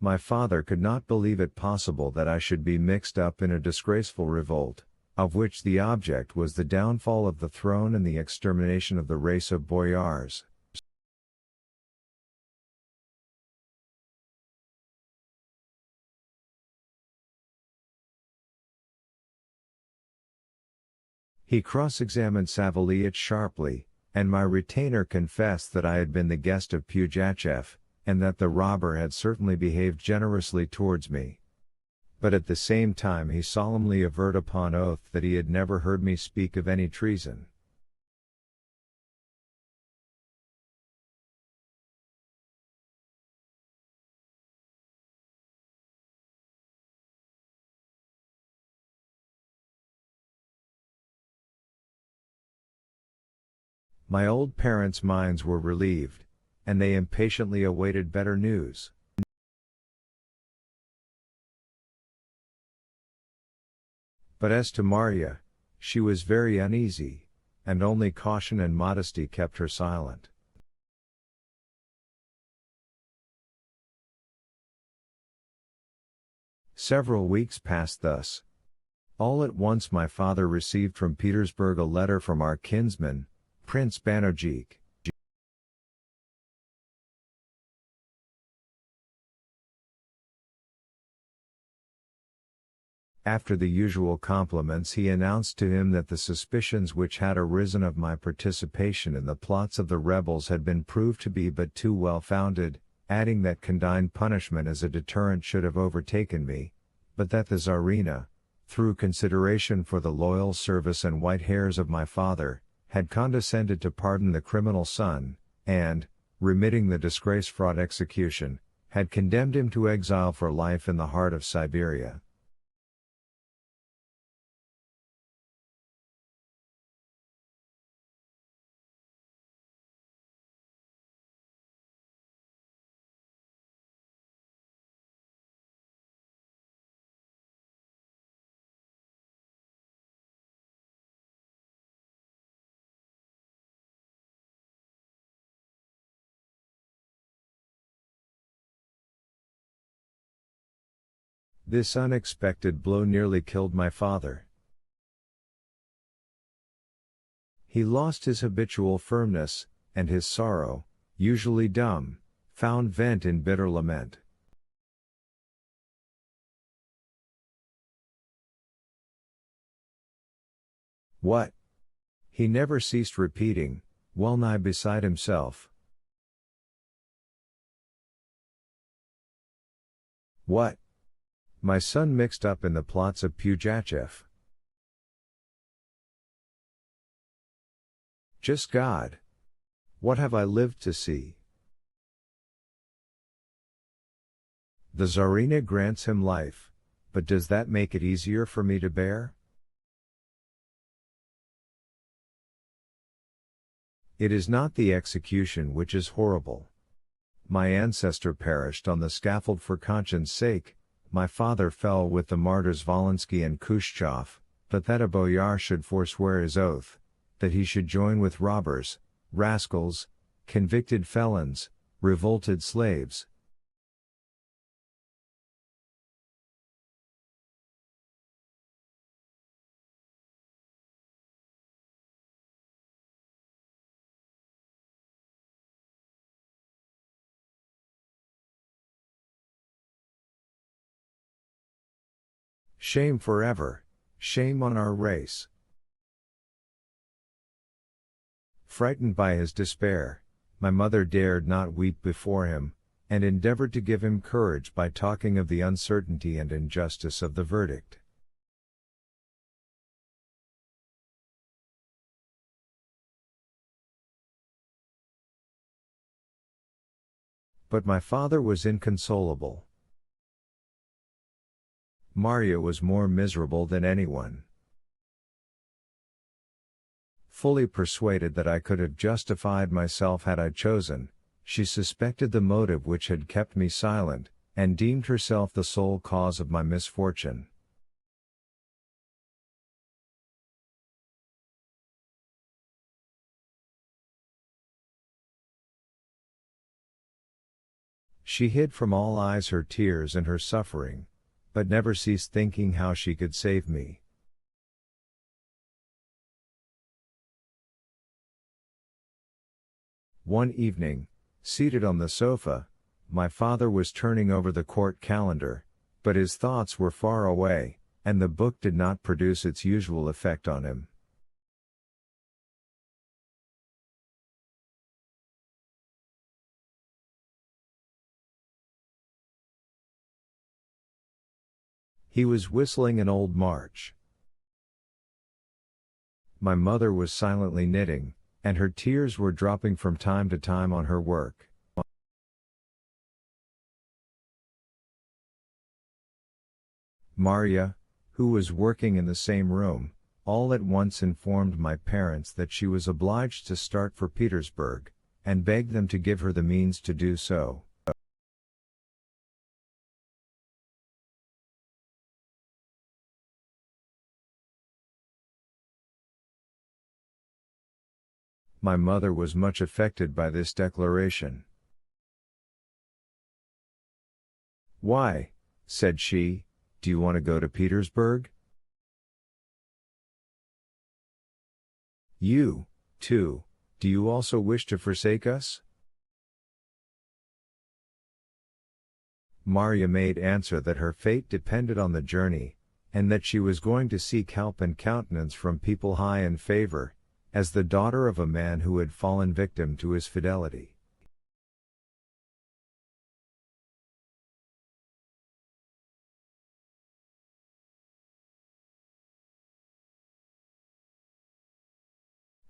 My father could not believe it possible that I should be mixed up in a disgraceful revolt, of which the object was the downfall of the throne and the extermination of the race of boyars. He cross-examined Saveliev sharply, and my retainer confessed that I had been the guest of Pugachev, and that the robber had certainly behaved generously towards me. But at the same time he solemnly averred upon oath that he had never heard me speak of any treason. My old parents' minds were relieved, and they impatiently awaited better news. But as to Marya, she was very uneasy, and only caution and modesty kept her silent. Several weeks passed thus. All at once my father received from Petersburg a letter from our kinsman, Prince Banojik. After the usual compliments he announced to him that the suspicions which had arisen of my participation in the plots of the rebels had been proved to be but too well founded, adding that condign punishment as a deterrent should have overtaken me, but that the Tsarina, through consideration for the loyal service and white hairs of my father, had condescended to pardon the criminal son, and, remitting the disgrace-fraught execution, had condemned him to exile for life in the heart of Siberia. This unexpected blow nearly killed my father. He lost his habitual firmness, and his sorrow, usually dumb, found vent in bitter lament. What? He never ceased repeating, well nigh beside himself. What? My son mixed up in the plots of Pugachev. Just God! What have I lived to see? The Tsarina grants him life, but does that make it easier for me to bear? It is not the execution which is horrible. My ancestor perished on the scaffold for conscience' sake, my father fell with the martyrs Volensky and Khrushchev, but that a boyar should forswear his oath, that he should join with robbers, rascals, convicted felons, revolted slaves. Shame forever, shame on our race. Frightened by his despair, my mother dared not weep before him, and endeavored to give him courage by talking of the uncertainty and injustice of the verdict. But my father was inconsolable. Marya was more miserable than anyone. Fully persuaded that I could have justified myself had I chosen, she suspected the motive which had kept me silent, and deemed herself the sole cause of my misfortune. She hid from all eyes her tears and her suffering, but never ceased thinking how she could save me. One evening, seated on the sofa, my father was turning over the court calendar, but his thoughts were far away, and the book did not produce its usual effect on him. He was whistling an old march. My mother was silently knitting, and her tears were dropping from time to time on her work. Marya, who was working in the same room, all at once informed my parents that she was obliged to start for Petersburg, and begged them to give her the means to do so. My mother was much affected by this declaration. "Why," said she, "do you want to go to Petersburg? You, too, do you also wish to forsake us?" Marya made answer that her fate depended on the journey, and that she was going to seek help and countenance from people high in favor, as the daughter of a man who had fallen victim to his fidelity.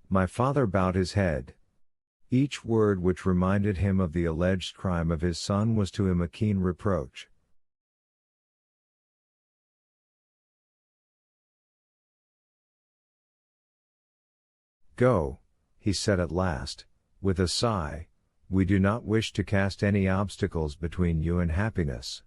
My father bowed his head. Each word which reminded him of the alleged crime of his son was to him a keen reproach. "Go," he said at last, with a sigh, "we do not wish to cast any obstacles between you and happiness."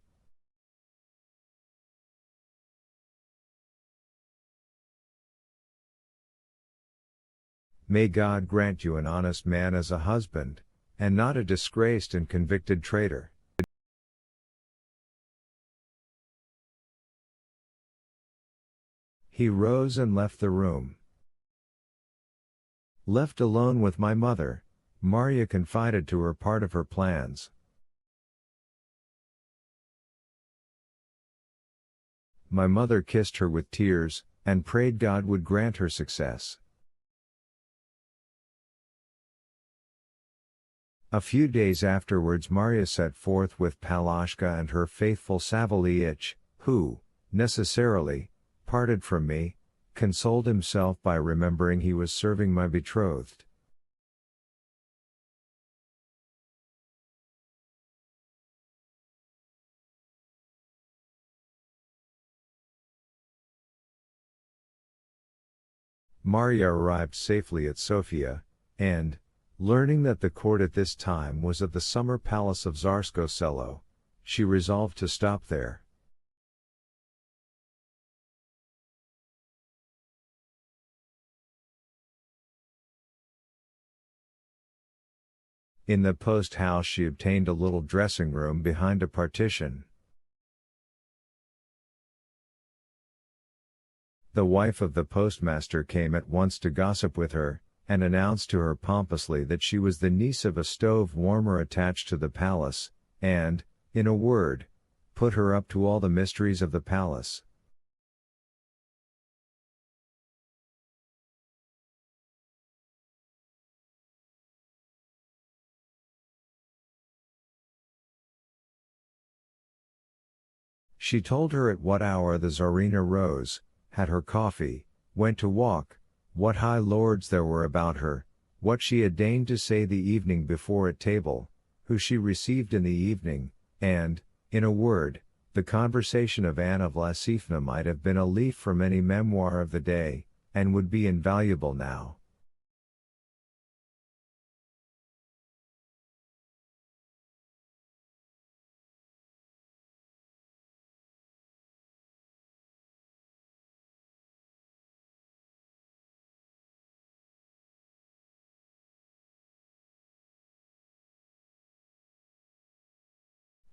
"May God grant you an honest man as a husband, and not a disgraced and convicted traitor." He rose and left the room. Left alone with my mother, Marya confided to her part of her plans. My mother kissed her with tears, and prayed God would grant her success. A few days afterwards Marya set forth with Palashka and her faithful Savelich, who, necessarily, parted from me, consoled himself by remembering he was serving my betrothed. Marya arrived safely at Sofia, and, learning that the court at this time was at the summer palace of Tsarsko Selo, she resolved to stop there. In the post house she obtained a little dressing room behind a partition. The wife of the postmaster came at once to gossip with her, and announced to her pompously that she was the niece of a stove warmer attached to the palace, and, in a word, put her up to all the mysteries of the palace. She told her at what hour the Tsarina rose, had her coffee, went to walk, what high lords there were about her, what she had deigned to say the evening before at table, who she received in the evening, and, in a word, the conversation of Anna Vlasifna might have been a leaf from any memoir of the day, and would be invaluable now.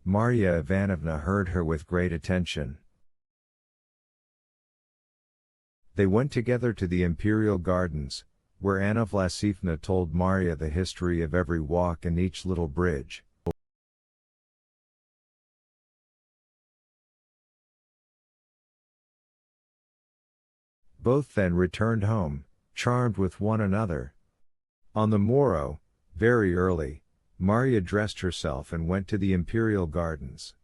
Marya Ivanovna heard her with great attention. They went together to the Imperial Gardens, where Anna Vlasievna told Marya the history of every walk and each little bridge. Both then returned home, charmed with one another. On the morrow, very early, Marya dressed herself and went to the Imperial Gardens.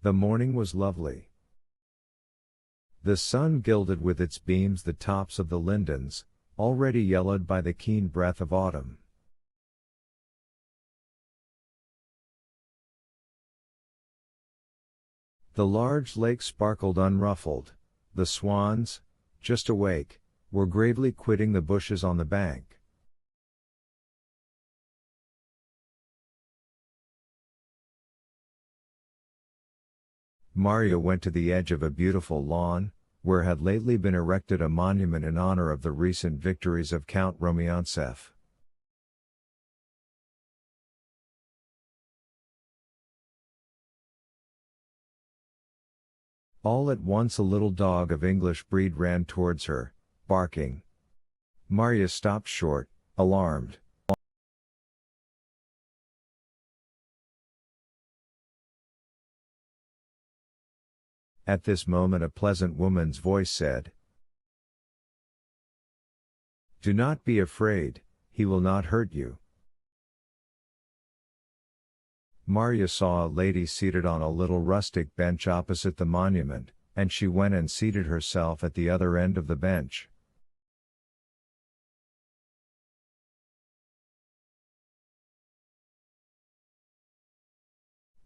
The morning was lovely. The sun gilded with its beams the tops of the lindens, already yellowed by the keen breath of autumn. The large lake sparkled unruffled. The swans, just awake, were gravely quitting the bushes on the bank. Marya went to the edge of a beautiful lawn, where had lately been erected a monument in honor of the recent victories of Count Rumyantsev. All at once a little dog of English breed ran towards her, barking. Marya stopped short, alarmed. At this moment a pleasant woman's voice said, "Do not be afraid, he will not hurt you." Marya saw a lady seated on a little rustic bench opposite the monument, and she went and seated herself at the other end of the bench.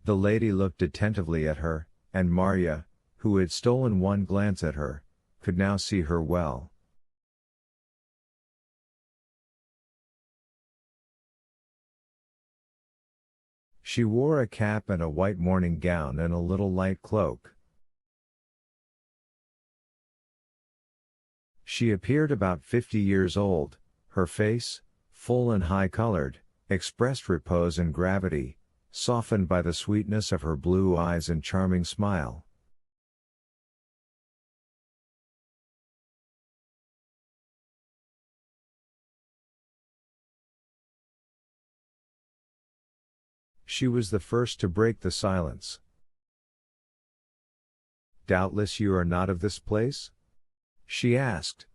The lady looked attentively at her, and Marya, who had stolen one glance at her, could now see her well. She wore a cap and a white morning gown and a little light cloak. She appeared about 50 years old. Her face, full and high-colored, expressed repose and gravity, softened by the sweetness of her blue eyes and charming smile. She was the first to break the silence. "Doubtless you are not of this place?" she asked.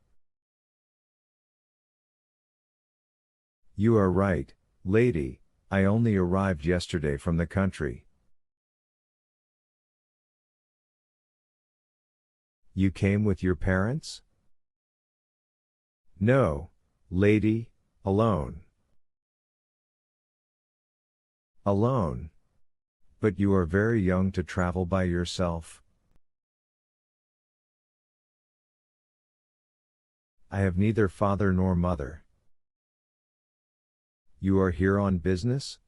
"You are right, lady, I only arrived yesterday from the country." "You came with your parents?" "No, lady, alone." "Alone? But you are very young to travel by yourself." "I have neither father nor mother." "You are here on business?"